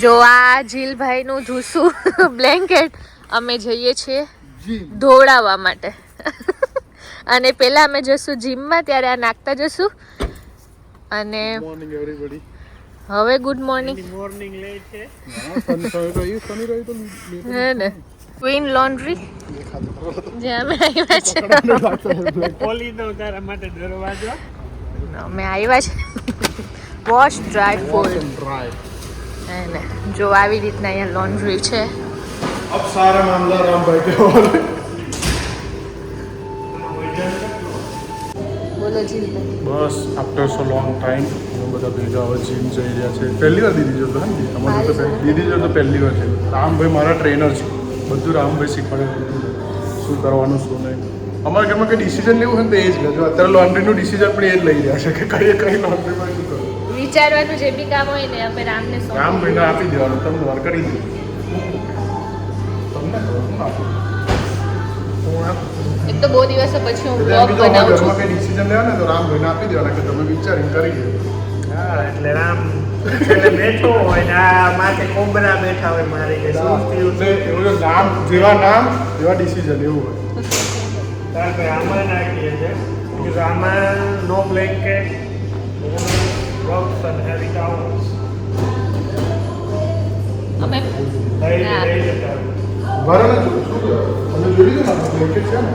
જો આ જીલભાઈ નું ધૂસું બ્લેન્કેટ અમે જઈએ છીએ ધોવડાવવા માટે અને પેલા અમે જશું જીમમાં ત્યારે આ નાખતા જશું અને હવે ગુડ મોર્નિંગ હે ને ક્વીન લોન્ડ્રી જે અમે આવ્યા છે અમે આવ્યા છે વોશ ડ્રાય ફોલ્ડ ને જો આવી રીતના અહીંયા લોન્ડ્રી છે अब सारा मामला राम भाई के हवाले બોલો જીલભાઈ બસ આફ્ટર સો લોંગ ટાઈમ અમે બધા ભેગા હવે જીમ જઈ રહ્યા છે પહેલી વાર દીદી જોતો હે તમારે તો દીદી જોતો પહેલી વાર છે રામભાઈ મારા ટ્રેનર છે બધું રામભાઈ શીખવાડે શું કરવાનું શું નહીં અમારા ઘરમાં કંઈ ડિસિઝન લેવું હોય ને તો એ જ લેજો અત્યારે લોન્ડ્રીનું ડિસિઝન પણ એ જ લઈ રહ્યા છે કે કઈ લોન્ડ્રીમાં શું કરવું વિચારવાનું જે બી કામ હોય ને અમે રામને રામભાઈને આપી દેવાનું તમને વાર કરી દે એક તો બહુ દિવસો પછી હું બ્લોગ બનાવું છું કઈ ડિસિઝન લેવા ને તો રામભાઈને આપી દેવાના કે તમે વિચારીને કરી દો હા એટલે રામ એટલે બેઠો હોય ને આ માથે કોબરા બેઠા હોય મારી કે શું થયું છે એવું નામ જેવા ડિસિઝન એવું હોય કારણ કે આમાં નાખીએ છે કે આમાં નો blanket rocks and heavy towels અમે ભરાને શું તમે જોઈ લીધું ને બ્લેન્કેટ છે ને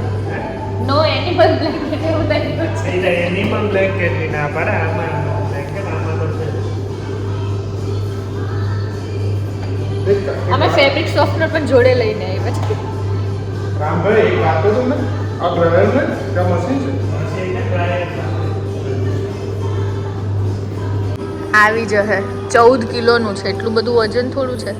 નો એનિમલ બ્લેન્કેટ એવું થાય છે એટલે એનિમલ બ્લેન્કેટ ની ના પડે આમાં નો બ્લેન્કેટ આમાં તો છે અમે ફેબ્રિક સોફ્ટવેર પણ જોડે લઈને આવ્યા છે રામભાઈ એક આપો તો ને આ ડ્રાયર ને ક્યાં મશીન છે મશીન ડ્રાયર આવી જશે 14 કિલોનું છે એટલું બધું વજન થોડું છે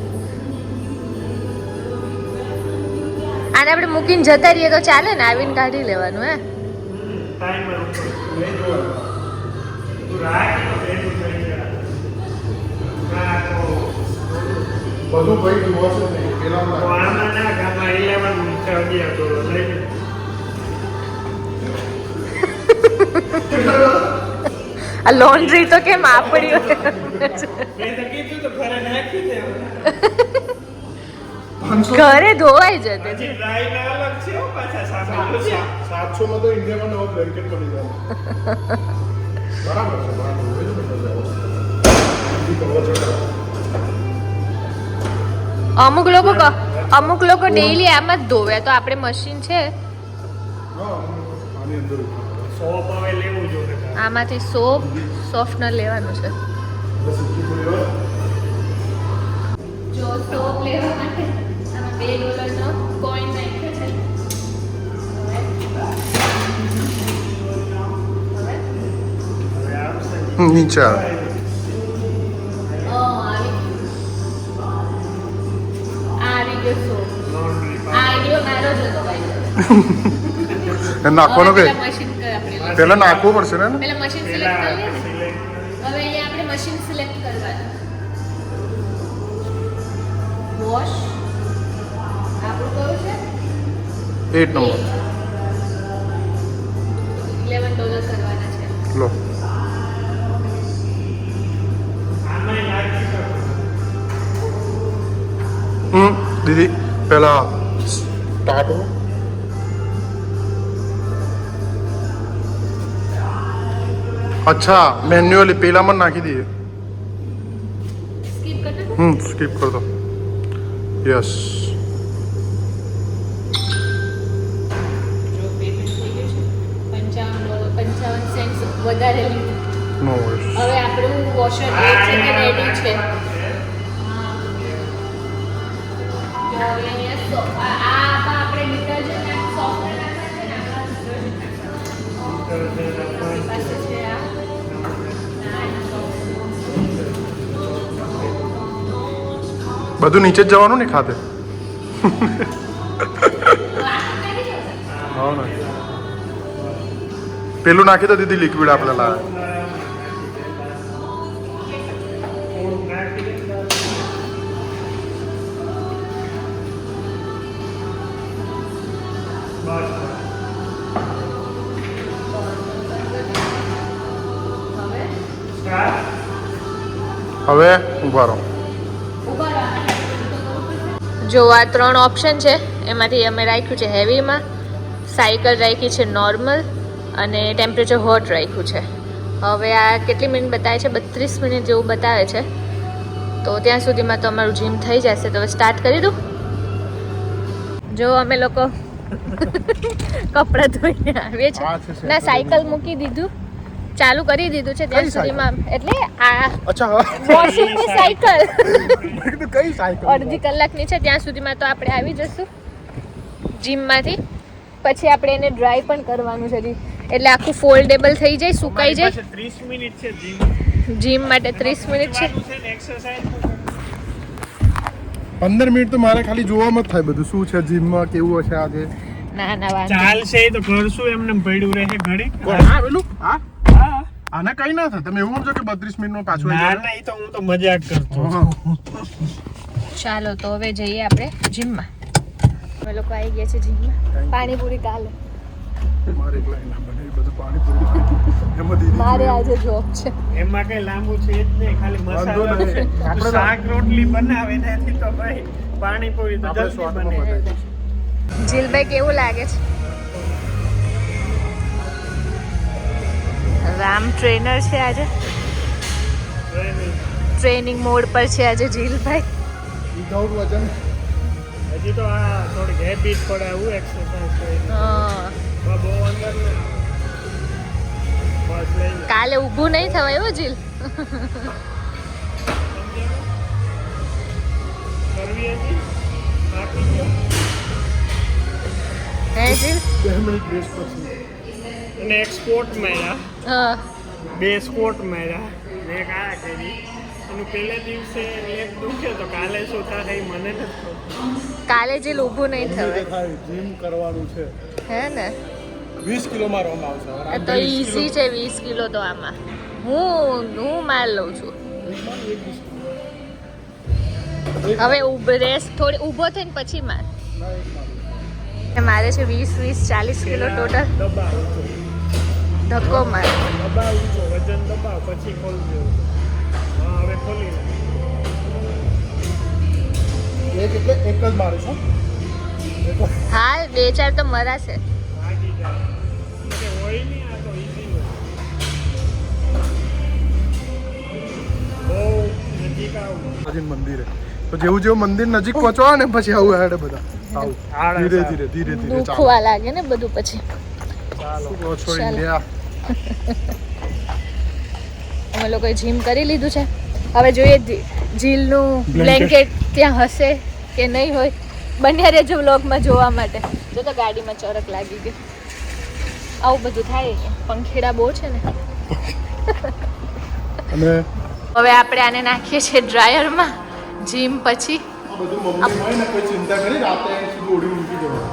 આને આપણે મૂકીને જતા રહીએ તો ચાલે ને આવીને કાઢી લેવાનું હે ટાઈમર ઉપર લઈ જોવાનું તું રાખ તો બેઠું થઈ જાય ના તો બધું ભાઈ જોવા છે ને પેલા તો આમાં ના ગામમાં 11 છે 11 તો લઈ આ લોન્ડ્રી તો કેમ આપડી હોય મેં તો કીધું તો ઘરે નાખી દે ઘરે ધોવાઈ જતે હજી ડ્રાય ના અલગ છે હો પાછા સામે 700 માં તો ઇન્ડિયામાં નવો બ્લેન્કેટ મળી જાય બરાબર છે બરાબર હોય તો મજા આવે અમુક લોકો ડેઈલી આમ જ ધોવે તો આપણે મશીન છે આની અંદર સોપ હવે લેવું જોઈએ આમાંથી સોપ સોફ્ટનર લેવાનું છે જો સોપ લેવા માટે આમાં $2 નો કોઈન નાખ્યો છે નીચે આવી ગયો સોપ આ આઈડિયો મારો જ હતો ભાઈ નાખવાનો કે મશીન પેલા નાખવું પડશે ને પેલા મશીન સિલેક્ટ કરી લે ને હવે અહીંયા આપણે મશીન સિલેક્ટ કરવાનું વોશ આપણું કયું છે 8 નંબર $11 કરવાના છે લો આમાં નાખી શકો દીદી પેલા સ્ટાર્ટ હો अच्छा मैन्युअली पहला मन नाखी दिए સ્કીપ કરતા स्किप कर दो यस જો પેમેન્ટ થઈ ગયું છે $55 વધારે લીધું नो वरीज હવે આપણું વોશર 1 છે કે રેડી છે જો અહીંયા આ આપણે ડિટર્જન્ટ અને સોફ્ટવેર નાખવા છે ને આપણા ડિટર્જન્ટ પાસે છે આ બધું નીચે જ જવાનું ને ખાતે હા ને પેલું નાખી તો દીદી લિક્વિડ આપણે લાવે હવે હવે ઉભા રહો ऊपर જો આ 3 ઓપ્શન છે, એમાંથી અમે રાખ્યું છે હેવીમાં, સાયકલ રાખી છે નોર્મલ અને ટેમ્પરેચર હોટ રાખ્યું છે. હવે આ કેટલી મિનિટ બતાવે છે? 32 મિનિટ જેવું બતાવે છે. તો ત્યાં સુધીમાં તો અમારું જીમ થઈ જશે. તો હવે સ્ટાર્ટ કરી દઉં. જો અમે લોકો કપડાં ધોઈને આવીએ છીએ. ના, સાયકલ મૂકી દીધું, ચાલુ કરી દીધું છે ત્યાં સુધીમાં. એટલે આ વોશિંગની સાયકલ કઈ સાયકલ? અડધી કલાકની છે. ત્યાં સુધીમાં તો આપણે આવી જશું જીમમાંથી. પછી આપણે એને ડ્રાય પણ કરવાનું છે, એટલે આખું ફોલ્ડેબલ થઈ જાય, સુકાઈ જાય. 30 મિનિટ છે જીમ માટે 30 મિનિટ છે. 15 મિનિટ તો મારે ખાલી જોવામાં જ થાય બધું શું છે જીમમાં, કેવું હશે આજે. ના ના, વાંધો ચાલશે તો કરશું, એમને પડ્યું રહે ઘડી. હા પેલું હા આને કઈ ના થાય. તમે એવું સમજો કે 32 મિનિટમાં પાછું ના ના, એ તો હું તો મજાક કરતો. ચાલો તો હવે જઈએ આપણે જીમમાં. અમે લોકો આવી ગયા છે જીમમાં. પાણીપુરી કાલે મારે એક લાઈન બને બધું પાણીપુરી એમાં દીદી મારે આજે જોબ છે. એમાં કઈ લાંબુ છે જ નહીં, ખાલી વાંધો મસાલો નહીં. છે. આપણે શાક રોટલી બનાવે નથી તો ભાઈ પાણીપુરી તો આપણે જલ્દી સ્વાદમાં બને. બતાવીશું. જીલભાઈ કેવું લાગે છે? રામ ટ્રેનર છે આજે, ટ્રેનિંગ મોડ પર છે આજે જીલભાઈ. વિધાઉટ વજન હજી તો આ થોડીક હેબિટ પડે એવું એક્સરસાઇઝ કરી. હા, બહુ અંદર ના બસ લઈ લે. કાલે ઊભું નહીં થવાય હો જીલ. કરવી હતી આપી દો. હે જીલ? 2 મિનિટ રેસ્ટ પછી અને એક સ્પોર્ટ માર્યા, હા, 2 સ્પોર્ટ માર્યા ને એક આ કરી. એનું પહેલે દિવસે લેગ દુખ્યો તો કાલે શું થાય એ મને નથી ખબર. કાલે જીલ ઊભું નહીં થવાય. થાય જીમ કરવાનું છે. હે ને? 20 કિલોમાં રોમ આવશે. આ તો ઈઝી છે 20 કિલો તો આમાં. હું માર લઉં છું. હવે રેસ્ટ થોડી ઊભો થઈને પછી માર. મારે છે 20-40 કિલો ટોટલ. દબાવ ઊંચો, ધક્કો માર. દબાવ ઊંચો, વજન દબાવ પછી ખોલજો. હા હવે ખોલી લે. એક એટલે એક જ મારીશું. હાલ 2-4 તો મરાશે. ભાગી જાય એટલે હોય નહીં, આ તો ઈઝી હોય. બહુ નજીક આવું. આજે મંદિરે તો જેવું મંદિર નજીક પહોંચવા ને પછી આવું હેડે બધા આવું ધીરે ધીરે ધીરે ધીરે ચાલો. દુખવા લાગે ને બધું પછી. શું કહો છો ચાલો. ઇન્ડિયા? અમે લોકોએ જીમ કરી લીધું છે. હવે જોઈએ જીલનું બ્લેન્કેટ ત્યાં હશે કે નહીં હોય. બન્યા રહેજો વ્લોગમાં જોવા માટે. જો તો ગાડીમાં ચરક લાગી ગઈ. આવું બધું થાય અહીંયા. પંખીડા બહુ છે ને. અને હવે આપણે આને નાખીએ છીએ ડ્રાયરમાં જીમ પછી. બધું મમ્મી હોય ને કોઈ ચિંતા કરી રાતે સીધું ઓડી મૂકી દેવાનું.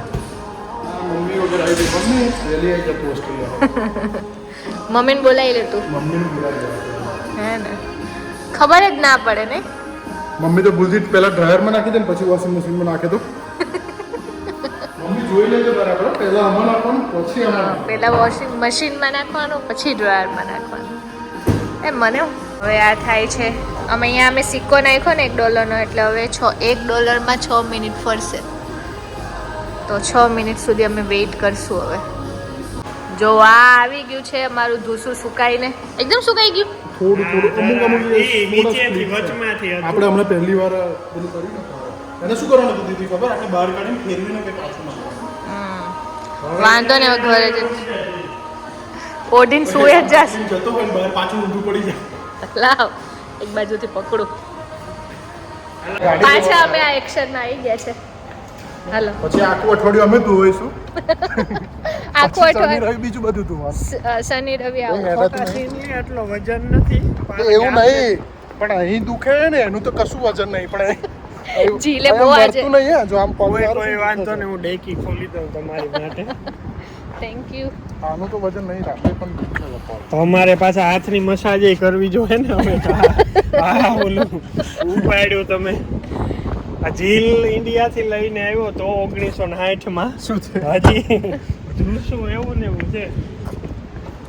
મમ્મી વગર આવી ગઈ. મમ્મી વહેલી આવી જતું હોસ્ટેલ. મમ્મીને બોલાવી લે તું. મમ્મીને બોલાવી દેવાનું. હે ને? ખબર જ ના પડે ને. મમ્મી તો ભૂલથી પહેલા ડ્રાયરમાં નાખી દે ને પછી વોશિંગ મશીનમાં નાખે તો મમ્મી જોઈ લેજો બરાબર. પહેલા આમાં નાખવાનું પછી આમાં. પહેલા વોશિંગ મશીનમાં નાખવાનું પછી ડ્રાયરમાં નાખવાનું. મને હવે આ થાય છે. અમે સિક્કો નાખ્યો ને $1 એટલે હવે $1 6 મિનિટ ફરશે. તો 6 મિનિટ સુધી અમે વેઇટ કરશું. હવે જો આ આવી ગયું છે અમારું ધૂસું સુકાઈને એકદમ સુકાઈ ગયું. થોડું અમુક નીચેથી વચમાંથી હતું. આપણે હમણાં પહેલી વાર પેલું કર્યું ને એને શું કરવાનું હતું દીદી ખબર? આપણે બહાર કાઢીને ફેરવીને કે પાછું નાખવાનું. વાંધો ને ઘરે જ ઓડીને સુઈ જ જાશ. જતો હોય ને બહાર પાછું ઊંધું પડી જાય. લાવ એક બાજુથી પકડું. પાછા અમે આ એક્શનમાં આવી ગયા છે. હાલો પછી આખું અઠવાડિયું અમે ધોઈશું. આખું અઠવાડિયું રવિ બીજું બધું ધોવાનું. શનિ રવિ કોઈ આવું. મહેનત નહીં. શરીરની આટલો વજન નથી. એવું નહીં પણ અહીં દુખે ને એનું તો કશું વજન નહીં પણ જીલે બહુ આજે. નહીં હે જો આમ પગ કોઈ વાંધો નહીં, હું ડેકી ખોલી દઉં તમારી માટે. Thank you. આનું તો વજન નહીં રાખે પણ દુખે લપાડ. તો અમારે પાછા હાથની મસાજ કરવી જોઈએ ને અમે તો. હા ઓલું ઉપાડ્યું તમે. આ જીલ ઇન્ડિયાથી લઈને આવ્યો તો 1960 શું છે? હજી શું એવું ને એવું છે.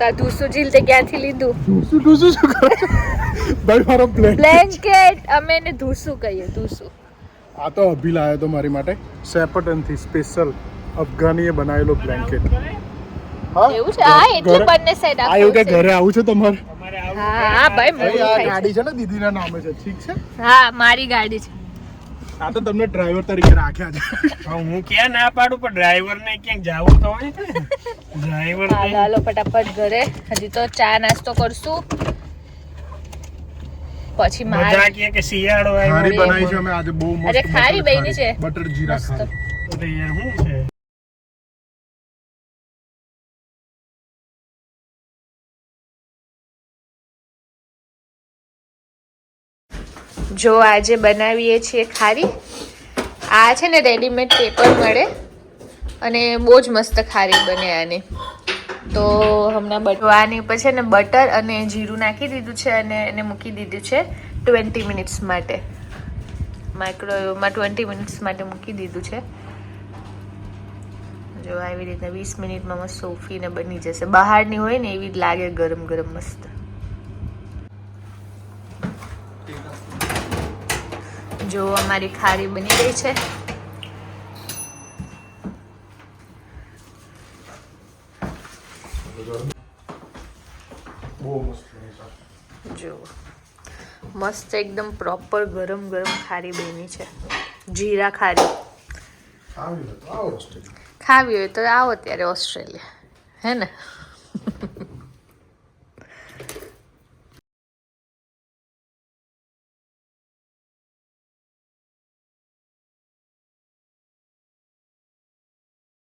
તા ધૂસું જીલ તે ક્યાંથી લીધું? શું કરે ભાઈ મારો પ્લેન બ્લેન્કેટ અમે એને ધૂસું કહીએ. ધૂસું આ તો અભી લાવ્યો તો મારી માટે સેપટનથી સ્પેશિયલ અફઘાનીએ બનાવેલો બ્લેન્કેટ. હા એવું છે આ એટલે બંને સાઈડ આ એવું કે ઘરે આવું છે તમારે? અમારે આવું હા હા ભાઈ ભાઈ મોડું આ થાય ગાડી છે ને દીદીના નામે છે, ઠીક છે? છે. હા મારી ગાડી છે. આ તો તમને ડ્રાઈવર તરીકે રાખ્યા છે. હું ક્યાં ના પાડું પણ ડ્રાઈવર ને ક્યાંક જાવું તો હોય ને. ડ્રાઈવર હાલો હાલો ફટાફટ ઘરે. હજી તો ચા નાસ્તો કરશું પછી બધા મારે કે શિયાળો આવ્યો ખારી બનાવી છે અમે આજે બહુ મસ્ત. અરે ખારી બની છે બટર જીરા મસ્ત. ખારી. તો યાર શું છે જો આજે બનાવીએ છીએ ખારી. આ છે ને રેડીમેડ પેપર મળે અને બહુ જ મસ્ત ખારી બને આની. તો હમણાં આની ઉપર છે ને બટર અને જીરું નાખી દીધું છે અને એને મૂકી દીધું છે 20 મિનિટ્સ માટે. માઇક્રોવેવમાં 20 મિનિટ્સ માટે મૂકી દીધું છે. જો આવી રીતે 20 મિનિટમાં મસ્ત સોફીને બની જશે. બહારની હોય ને એવી જ લાગે ગરમ ગરમ મસ્ત. જો અમારી ખારી બની ગઈ છે. બહુ મસ્ત બની છે. જો મસ્ત એકદમ પ્રોપર ગરમ ગરમ ખારી બની છે. જીરા ખારી. આવી તો આવો ઓસ્ટ્રેલિયા. ખાવી હોય તો આવો ત્યારે ઓસ્ટ્રેલિયા હે ને.